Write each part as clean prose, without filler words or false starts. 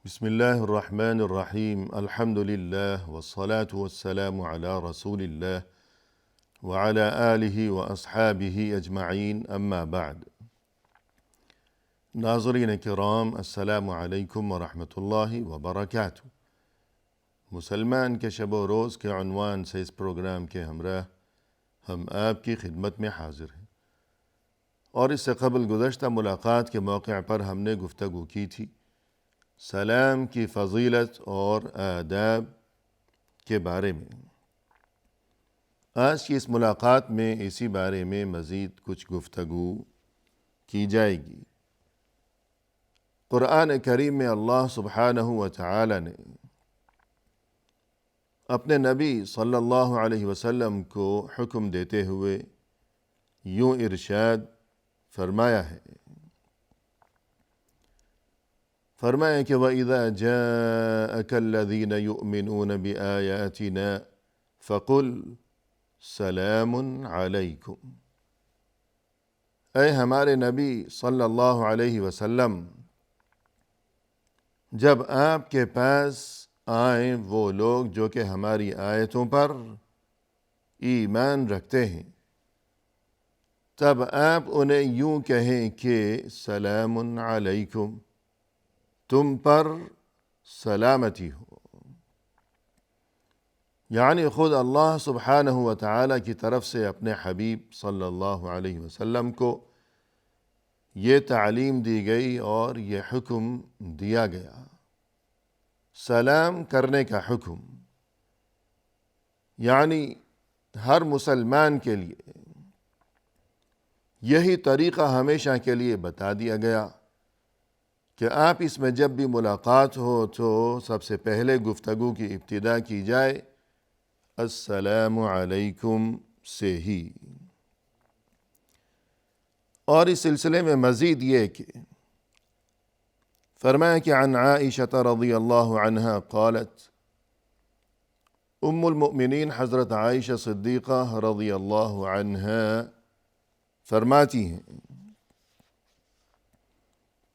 بسم الله الرحمن الرحيم الحمد لله والصلاة والسلام على رسول الله وعلى آله وأصحابه أجمعين أما بعد ناظرین کرام السلام علیکم ورحمۃ اللہ وبرکاتہ۔ مسلمان کے شب و روز کے عنوان سے اس پروگرام کے ہمراہ ہم آپ کی خدمت میں حاضر ہیں، اور اس سے قبل گزشتہ ملاقات کے موقع پر ہم نے گفتگو کی تھی سلام کی فضیلت اور آداب کے بارے میں۔ آج کی اس ملاقات میں اسی بارے میں مزید کچھ گفتگو کی جائے گی۔ قرآن کریم میں اللہ سبحانہ و تعالی نے اپنے نبی صلی اللہ علیہ وسلم کو حکم دیتے ہوئے یوں ارشاد فرمایا ہے، فرمایا کہ وَإِذَا جَاءَكَ الَّذِينَ يُؤْمِنُونَ بِآيَاتِنَا فَقُلْ سَلَامٌ عَلَيْكُمْ۔ اے ہمارے نبی صلی اللہ علیہ وسلم، جب آپ کے پاس آئیں وہ لوگ جو کہ ہماری آیتوں پر ایمان رکھتے ہیں، تب آپ انہیں یوں کہیں کہ سلام علیکم، تم پر سلامتی ہو۔ یعنی خود اللہ سبحانہ و تعالی کی طرف سے اپنے حبیب صلی اللہ علیہ وسلم کو یہ تعلیم دی گئی اور یہ حکم دیا گیا، سلام کرنے کا حکم۔ یعنی ہر مسلمان کے لیے یہی طریقہ ہمیشہ کے لیے بتا دیا گیا کہ آپ اس میں جب بھی ملاقات ہو تو سب سے پہلے گفتگو کی ابتدا کی جائے السلام علیکم سے ہی۔ اور اس سلسلے میں مزید یہ کہ فرمایا کہ عن عائشہ رضی اللہ عنہا قالت، ام المؤمنین حضرت عائشہ صدیقہ رضی اللہ عنہا فرماتی ہیں،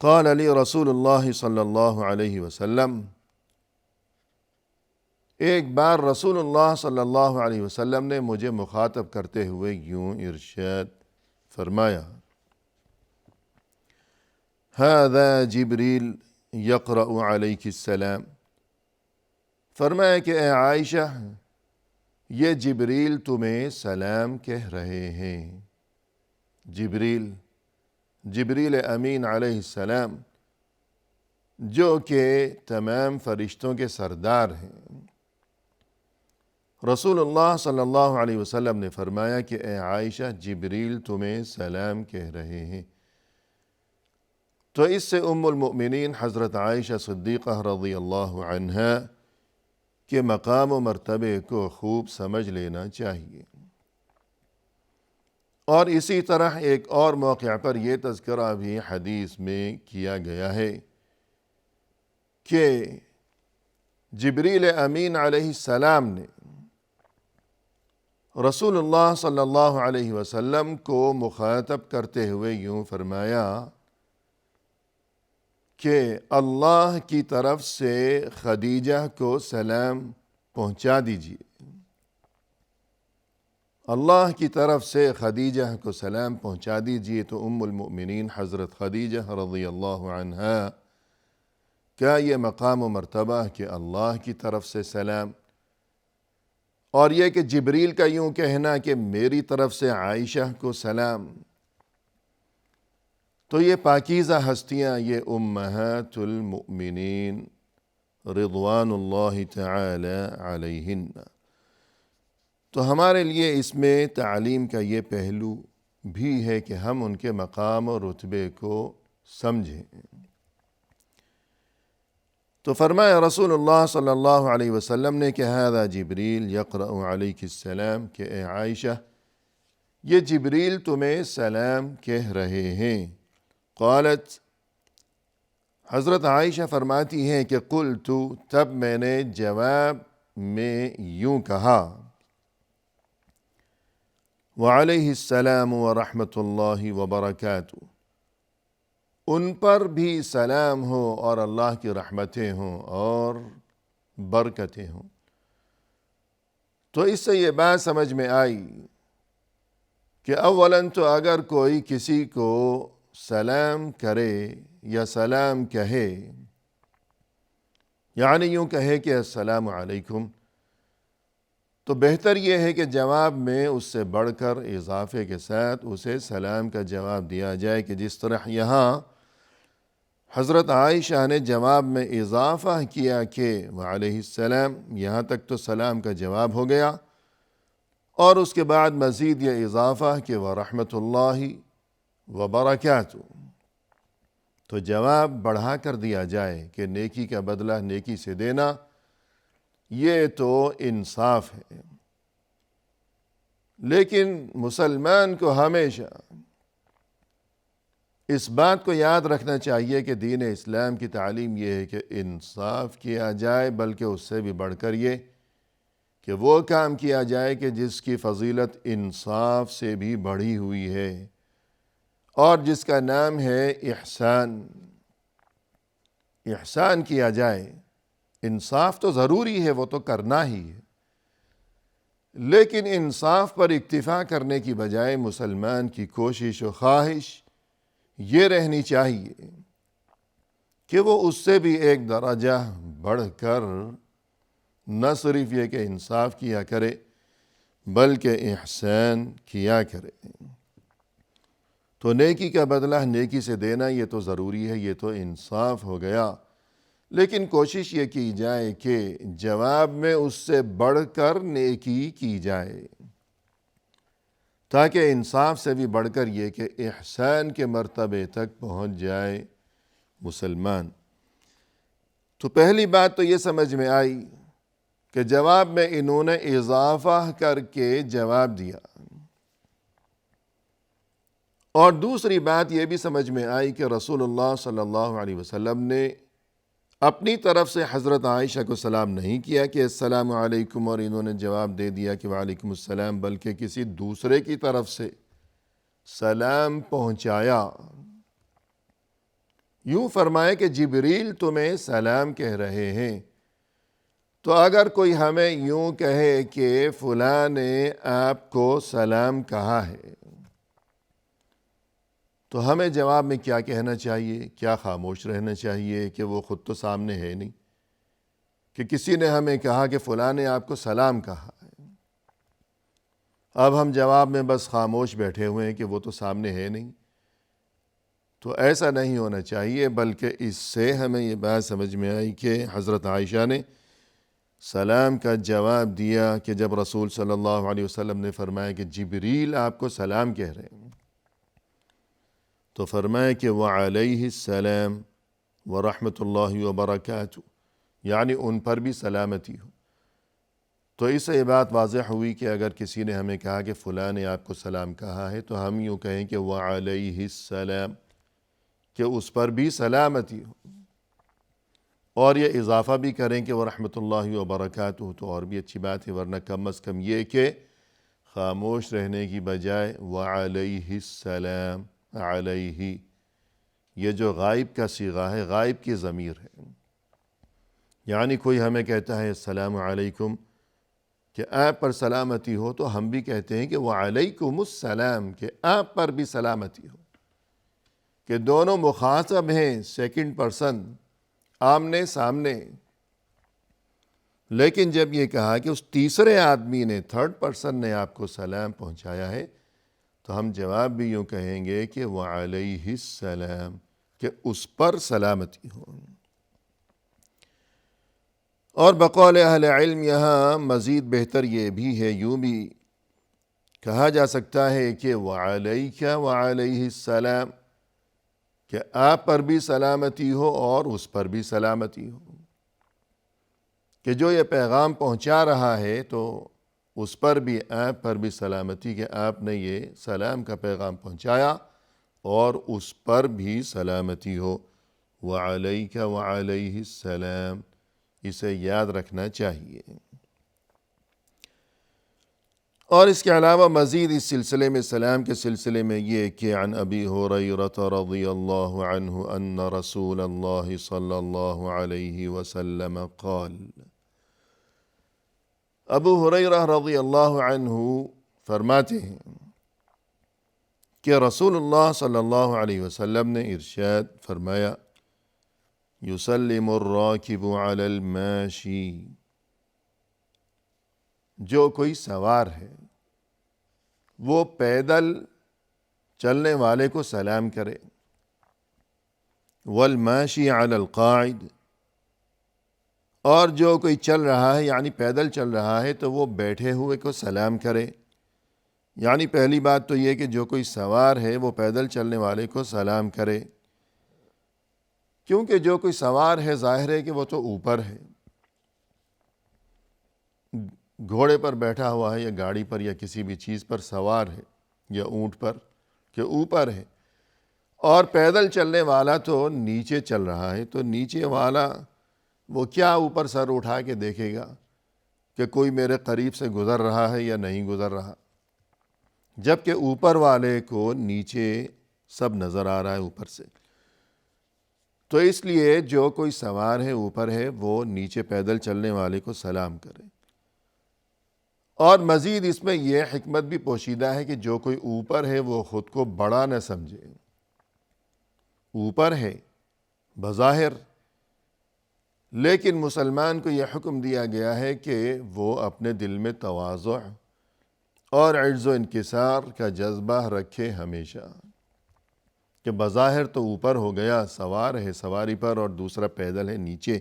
قال لی رسول اللہ صلی اللہ علیہ وسلم، ایک بار رسول اللہ صلی اللہ علیہ وسلم نے مجھے مخاطب کرتے ہوئے یوں ارشاد فرمایا، هذا جبریل یقرأ علیک السلام۔ فرمایا کہ اے عائشہ، یہ جبریل تمہیں سلام کہہ رہے ہیں۔ جبریل امین علیہ السلام جو کہ تمام فرشتوں کے سردار ہیں۔ رسول اللہ صلی اللہ علیہ وسلم نے فرمایا کہ اے عائشہ، جبریل تمہیں سلام کہہ رہے ہیں۔ تو اس سے ام المؤمنین حضرت عائشہ صدیقہ رضی اللہ عنہا کے مقام و مرتبے کو خوب سمجھ لینا چاہیے۔ اور اسی طرح ایک اور موقع پر یہ تذکرہ بھی حدیث میں کیا گیا ہے کہ جبریل امین علیہ السلام نے رسول اللہ صلی اللہ علیہ وسلم کو مخاطب کرتے ہوئے یوں فرمایا کہ اللہ کی طرف سے خدیجہ کو سلام پہنچا دیجیے۔ اللہ کی طرف سے خدیجہ کو سلام پہنچا دیجیے۔ تو ام المؤمنین حضرت خدیجہ رضی اللہ عنہا کا یہ مقام و مرتبہ کہ اللہ کی طرف سے سلام، اور یہ کہ جبریل کا یوں کہنا کہ میری طرف سے عائشہ کو سلام، تو یہ پاکیزہ ہستیاں، یہ امہات المؤمنین رضوان اللہ تعالی علیہن، تو ہمارے لیے اس میں تعلیم کا یہ پہلو بھی ہے کہ ہم ان کے مقام و رتبے کو سمجھیں۔ تو فرمایا رسول اللہ صلی اللہ علیہ وسلم نے کہ هذا جبریل یقرأ علیک السلام، کہ اے عائشہ، یہ جبریل تمہیں سلام کہہ رہے ہیں۔ قالت، حضرت عائشہ فرماتی ہیں کہ قلت، تب میں نے جواب میں یوں کہا، وعلیہ السلام ورحمۃ اللہ وبرکاتہ، ان پر بھی سلام ہو اور اللہ کی رحمتیں ہوں اور برکتیں ہوں۔ تو اس سے یہ بات سمجھ میں آئی کہ اولاً تو اگر کوئی کسی کو سلام کرے یا سلام کہے، یعنی یوں کہے کہ السلام علیکم، تو بہتر یہ ہے کہ جواب میں اس سے بڑھ کر اضافے کے ساتھ اسے سلام کا جواب دیا جائے، کہ جس طرح یہاں حضرت عائشہ نے جواب میں اضافہ کیا کہ وعلیہ السلام، یہاں تک تو سلام کا جواب ہو گیا، اور اس کے بعد مزید یہ اضافہ کہ ورحمۃ اللہ وبرکاتہ، تو جواب بڑھا کر دیا جائے کہ نیکی کا بدلہ نیکی سے دینا، یہ تو انصاف ہے۔ لیکن مسلمان کو ہمیشہ اس بات کو یاد رکھنا چاہیے کہ دین اسلام کی تعلیم یہ ہے کہ انصاف کیا جائے، بلکہ اس سے بھی بڑھ کر یہ کہ وہ کام کیا جائے کہ جس کی فضیلت انصاف سے بھی بڑھی ہوئی ہے، اور جس کا نام ہے احسان۔ احسان کیا جائے، انصاف تو ضروری ہے، وہ تو کرنا ہی ہے، لیکن انصاف پر اکتفا کرنے کی بجائے مسلمان کی کوشش و خواہش یہ رہنی چاہیے کہ وہ اس سے بھی ایک درجہ بڑھ کر نہ صرف یہ کہ انصاف کیا کرے بلکہ احسان کیا کرے۔ تو نیکی کا بدلہ نیکی سے دینا یہ تو ضروری ہے، یہ تو انصاف ہو گیا، لیکن کوشش یہ کی جائے کہ جواب میں اس سے بڑھ کر نیکی کی جائے، تاکہ انصاف سے بھی بڑھ کر یہ کہ احسان کے مرتبے تک پہنچ جائے مسلمان۔ تو پہلی بات تو یہ سمجھ میں آئی کہ جواب میں انہوں نے اضافہ کر کے جواب دیا، اور دوسری بات یہ بھی سمجھ میں آئی کہ رسول اللہ صلی اللہ علیہ وسلم نے اپنی طرف سے حضرت عائشہ کو سلام نہیں کیا کہ السلام علیکم اور انہوں نے جواب دے دیا کہ وعلیکم السلام، بلکہ کسی دوسرے کی طرف سے سلام پہنچایا۔ یوں فرمائے کہ جبریل تمہیں سلام کہہ رہے ہیں۔ تو اگر کوئی ہمیں یوں کہے کہ فلاں نے آپ کو سلام کہا ہے، تو ہمیں جواب میں کیا کہنا چاہیے؟ کیا خاموش رہنا چاہیے کہ وہ خود تو سامنے ہے نہیں، کہ کسی نے ہمیں کہا کہ فلاں نے آپ کو سلام کہا ہے، اب ہم جواب میں بس خاموش بیٹھے ہوئے ہیں کہ وہ تو سامنے ہے نہیں؟ تو ایسا نہیں ہونا چاہیے، بلکہ اس سے ہمیں یہ بات سمجھ میں آئی کہ حضرت عائشہ نے سلام کا جواب دیا کہ جب رسول صلی اللہ علیہ وسلم نے فرمایا کہ جبریل آپ کو سلام کہہ رہے ہیں، تو فرمایا کہ وعلیہ السلام ورحمۃ اللہ وبرکاتہ، یعنی ان پر بھی سلامتی ہو۔ تو اس سے یہ بات واضح ہوئی کہ اگر کسی نے ہمیں کہا کہ فلاں نے آپ کو سلام کہا ہے، تو ہم یوں کہیں کہ وعلیہ السلام، کہ اس پر بھی سلامتی ہو، اور یہ اضافہ بھی کریں کہ ورحمۃ اللہ وبرکاتہ، تو اور بھی اچھی بات ہے، ورنہ کم از کم یہ کہ خاموش رہنے کی بجائے وعلیہ السلام، علیہ یہ جو غائب کا صیغہ ہے، غائب کی ضمیر ہے، یعنی کوئی ہمیں کہتا ہے السلام علیکم کہ آپ پر سلامتی ہو، تو ہم بھی کہتے ہیں کہ وعلیکم السلام، کہ آپ پر بھی سلامتی ہو، کہ دونوں مخاطب ہیں، سیکنڈ پرسن، آمنے سامنے۔ لیکن جب یہ کہا کہ اس تیسرے آدمی نے، تھرڈ پرسن نے آپ کو سلام پہنچایا ہے، تو ہم جواب بھی یوں کہیں گے کہ وعلیہ السلام، کہ اس پر سلامتی ہو۔ اور بقول اہل علم یہاں مزید بہتر یہ بھی ہے، یوں بھی کہا جا سکتا ہے کہ وعلیک وعلیہ السلام، کہ آپ پر بھی سلامتی ہو اور اس پر بھی سلامتی ہو، کہ جو یہ پیغام پہنچا رہا ہے تو اس پر بھی، آپ پر بھی سلامتی، کہ آپ نے یہ سلام کا پیغام پہنچایا اور اس پر بھی سلامتی ہو۔ وعلیک وعلیہ السلام، اسے یاد رکھنا چاہیے۔ اور اس کے علاوہ مزید اس سلسلے میں سلام کے سلسلے میں یہ کہ عن ابی ہریرہ رضی اللہ عنہ ان رسول اللہ صلی اللہ علیہ وسلم قال، ابو ہریرہ رضی اللہ عنہ فرماتے ہیں کہ رسول اللہ صلی اللہ علیہ وسلم نے ارشاد فرمایا، یسلم الراکب علی الماشی، جو کوئی سوار ہے وہ پیدل چلنے والے کو سلام کرے، والماشی علی القاعد، اور جو کوئی چل رہا ہے یعنی پیدل چل رہا ہے تو وہ بیٹھے ہوئے کو سلام کرے۔ یعنی پہلی بات تو یہ کہ جو کوئی سوار ہے وہ پیدل چلنے والے کو سلام کرے، کیونکہ جو کوئی سوار ہے ظاہر ہے کہ وہ تو اوپر ہے، گھوڑے پر بیٹھا ہوا ہے یا گاڑی پر یا کسی بھی چیز پر سوار ہے یا اونٹ پر کہ اوپر ہے، اور پیدل چلنے والا تو نیچے چل رہا ہے، تو نیچے والا وہ کیا اوپر سر اٹھا کے دیکھے گا کہ کوئی میرے قریب سے گزر رہا ہے یا نہیں گزر رہا، جبکہ اوپر والے کو نیچے سب نظر آ رہا ہے اوپر سے۔ تو اس لیے جو کوئی سوار ہے اوپر ہے وہ نیچے پیدل چلنے والے کو سلام کرے۔ اور مزید اس میں یہ حکمت بھی پوشیدہ ہے کہ جو کوئی اوپر ہے وہ خود کو بڑا نہ سمجھے، اوپر ہے بظاہر، لیکن مسلمان کو یہ حکم دیا گیا ہے کہ وہ اپنے دل میں تواضع اور عجز و انکسار کا جذبہ رکھے ہمیشہ، کہ بظاہر تو اوپر ہو گیا، سوار ہے سواری پر اور دوسرا پیدل ہے نیچے،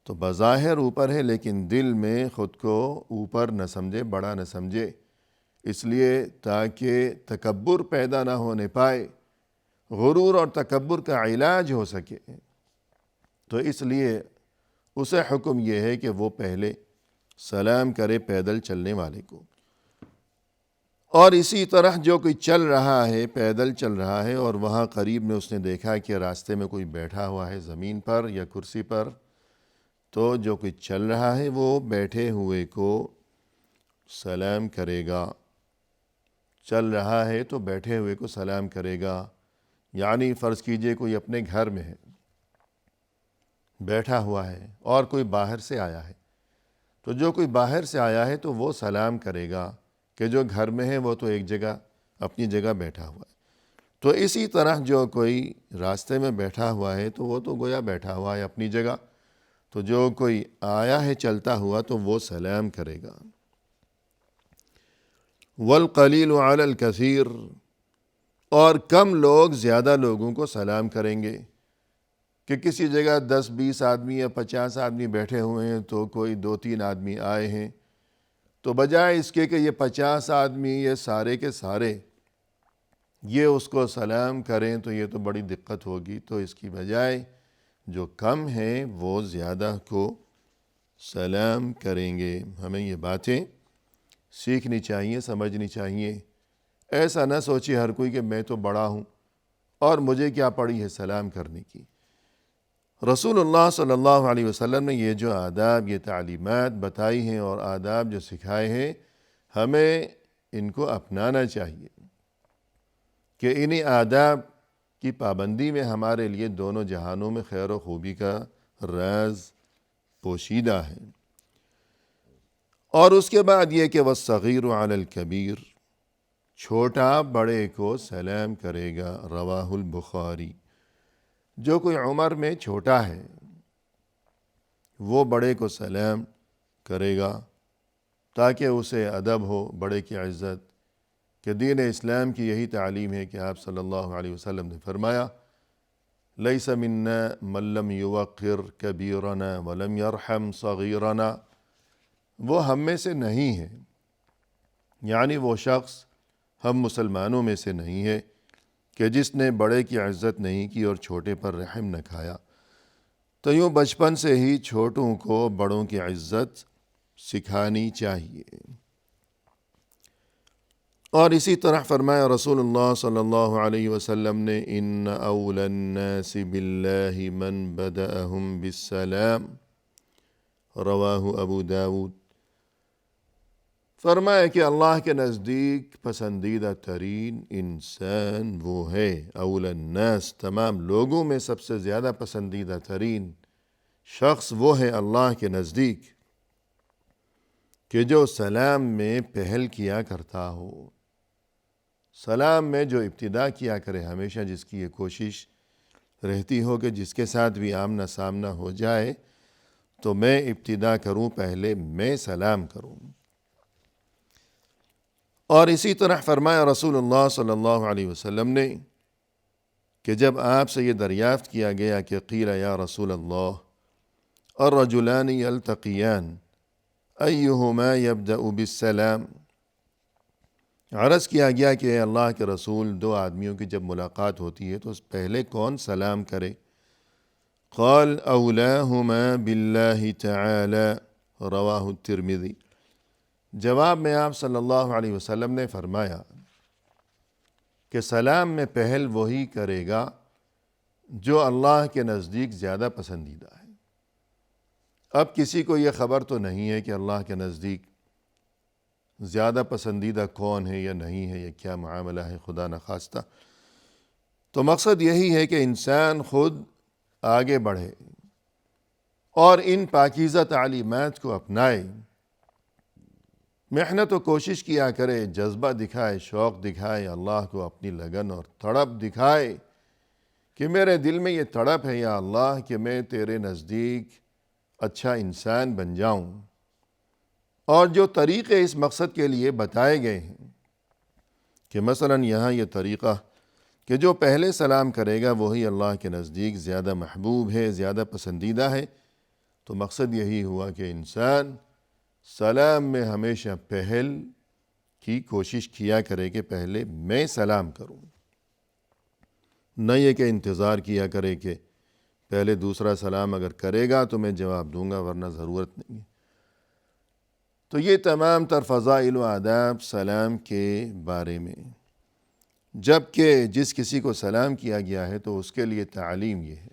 تو بظاہر اوپر ہے لیکن دل میں خود کو اوپر نہ سمجھے، بڑا نہ سمجھے، اس لیے تاکہ تکبر پیدا نہ ہونے پائے، غرور اور تکبر کا علاج ہو سکے، تو اس لیے اسے حکم یہ ہے کہ وہ پہلے سلام کرے پیدل چلنے والے کو۔ اور اسی طرح جو کوئی چل رہا ہے، پیدل چل رہا ہے، اور وہاں قریب میں اس نے دیکھا کہ راستے میں کوئی بیٹھا ہوا ہے زمین پر یا کرسی پر، تو جو کوئی چل رہا ہے وہ بیٹھے ہوئے کو سلام کرے گا۔ چل رہا ہے تو بیٹھے ہوئے کو سلام کرے گا، یعنی فرض کیجئے کوئی اپنے گھر میں ہے، بیٹھا ہوا ہے، اور کوئی باہر سے آیا ہے، تو جو کوئی باہر سے آیا ہے تو وہ سلام کرے گا، کہ جو گھر میں ہے وہ تو ایک جگہ اپنی جگہ بیٹھا ہوا ہے۔ تو اسی طرح جو کوئی راستے میں بیٹھا ہوا ہے تو وہ تو گویا بیٹھا ہوا ہے اپنی جگہ، تو جو کوئی آیا ہے چلتا ہوا تو وہ سلام کرے گا۔ والقلیل علی الکثیر، اور کم لوگ زیادہ لوگوں کو سلام کریں گے، کہ کسی جگہ 10-20 آدمی یا 50 آدمی بیٹھے ہوئے ہیں تو کوئی 2-3 آدمی آئے ہیں، تو بجائے اس کے کہ یہ 50 آدمی یہ سارے کے سارے یہ اس کو سلام کریں تو یہ تو بڑی دقت ہوگی، تو اس کی بجائے جو کم ہیں وہ زیادہ کو سلام کریں گے۔ ہمیں یہ باتیں سیکھنی چاہیے، سمجھنی چاہیے۔ ایسا نہ سوچے ہر کوئی کہ میں تو بڑا ہوں اور مجھے کیا پڑی ہے سلام کرنے کی۔ رسول اللہ صلی اللہ علیہ وسلم نے یہ جو آداب، یہ تعلیمات بتائی ہیں اور آداب جو سکھائے ہیں، ہمیں ان کو اپنانا چاہیے، کہ انہی آداب کی پابندی میں ہمارے لیے دونوں جہانوں میں خیر و خوبی کا راز پوشیدہ ہے۔ اور اس کے بعد یہ کہ والصغیر علی الکبیر، چھوٹا بڑے کو سلام کرے گا، رواہ البخاری۔ جو کوئی عمر میں چھوٹا ہے وہ بڑے کو سلام کرے گا، تاکہ اسے ادب ہو، بڑے کی عزت، کہ دین اسلام کی یہی تعلیم ہے کہ آپ صلی اللہ علیہ وسلم نے فرمایا، لیس منا من لم یوقر کبیرنا ولم یرحم صغیرنا، وہ ہم میں سے نہیں ہے، یعنی وہ شخص ہم مسلمانوں میں سے نہیں ہے کہ جس نے بڑے کی عزت نہیں کی اور چھوٹے پر رحم نہ کھایا۔ تو یوں بچپن سے ہی چھوٹوں کو بڑوں کی عزت سکھانی چاہیے۔ اور اسی طرح فرمایا رسول اللہ صلی اللہ علیہ وسلم نے، ان اولی الناس باللہ من بدأہم بالسلام، رواہ ابو داود۔ فرمایا کہ اللہ کے نزدیک پسندیدہ ترین انسان وہ ہے، اول الناس، تمام لوگوں میں سب سے زیادہ پسندیدہ ترین شخص وہ ہے اللہ کے نزدیک کہ جو سلام میں پہل کیا کرتا ہو، سلام میں جو ابتدا کیا کرے، ہمیشہ جس کی یہ کوشش رہتی ہو کہ جس کے ساتھ بھی آمنا سامنا ہو جائے تو میں ابتدا کروں، پہلے میں سلام کروں۔ اور اسی طرح فرمایا رسول اللہ صلی اللہ علیہ وسلم نے کہ جب آپ سے یہ دریافت کیا گیا کہ قیل یا رسول اللہ الرجلان یلتقیان ایہما یبدأ بالسلام، عرض کیا گیا کہ اے اللہ کے رسول، دو آدمیوں کی جب ملاقات ہوتی ہے تو پہلے کون سلام کرے؟ قال اولاہما باللہ تعالی، رواہ الترمذی۔ جواب میں آپ صلی اللہ علیہ وسلم نے فرمایا کہ سلام میں پہل وہی کرے گا جو اللہ کے نزدیک زیادہ پسندیدہ ہے۔ اب کسی کو یہ خبر تو نہیں ہے کہ اللہ کے نزدیک زیادہ پسندیدہ کون ہے یا نہیں ہے، یا کیا معاملہ ہے، خدا نخواستہ۔ تو مقصد یہی ہے کہ انسان خود آگے بڑھے اور ان پاکیزہ تعلیمات کو اپنائے، محنت و کوشش کیا کرے، جذبہ دکھائے، شوق دکھائے، اللہ کو اپنی لگن اور تڑپ دکھائے کہ میرے دل میں یہ تڑپ ہے یا اللہ کہ میں تیرے نزدیک اچھا انسان بن جاؤں۔ اور جو طریقے اس مقصد کے لیے بتائے گئے ہیں کہ مثلا یہاں یہ طریقہ کہ جو پہلے سلام کرے گا وہی اللہ کے نزدیک زیادہ محبوب ہے، زیادہ پسندیدہ ہے، تو مقصد یہی ہوا کہ انسان سلام میں ہمیشہ پہل کی کوشش کیا کرے کہ پہلے میں سلام کروں، نہ یہ کہ انتظار کیا کرے کہ پہلے دوسرا سلام اگر کرے گا تو میں جواب دوں گا ورنہ ضرورت نہیں ہے۔ تو یہ تمام تر فضائل و آداب سلام کے بارے میں، جبکہ جس کسی کو سلام کیا گیا ہے تو اس کے لیے تعلیم یہ ہے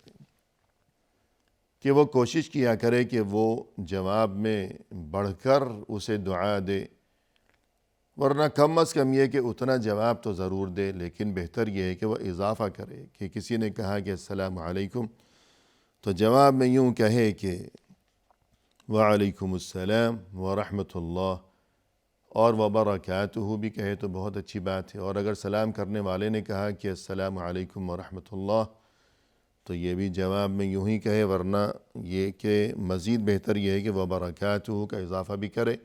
کہ وہ کوشش کیا کرے کہ وہ جواب میں بڑھ کر اسے دعا دے، ورنہ کم از کم یہ کہ اتنا جواب تو ضرور دے، لیکن بہتر یہ ہے کہ وہ اضافہ کرے کہ کسی نے کہا کہ السلام علیکم تو جواب میں یوں کہے کہ وعلیکم السلام ورحمۃ اللہ، اور وبرکاتہ بھی کہے تو بہت اچھی بات ہے۔ اور اگر سلام کرنے والے نے کہا کہ السلام علیکم ورحمۃ اللہ تو یہ بھی جواب میں یوں ہی کہے، ورنہ یہ کہ مزید بہتر یہ ہے کہ وبرکاتہ کا اضافہ بھی کرے،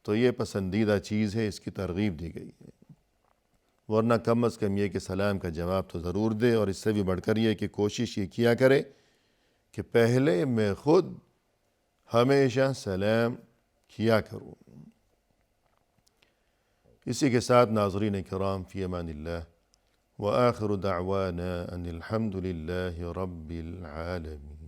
تو یہ پسندیدہ چیز ہے، اس کی ترغیب دی گئی ہے۔ ورنہ کم از کم یہ کہ سلام کا جواب تو ضرور دے، اور اس سے بھی بڑھ کر یہ کہ کوشش یہ کیا کرے کہ پہلے میں خود ہمیشہ سلام کیا کروں۔ اسی کے ساتھ ناظرین کرام، فی امان اللہ، وآخر دعوانا ان الحمد للہ رب العالمین۔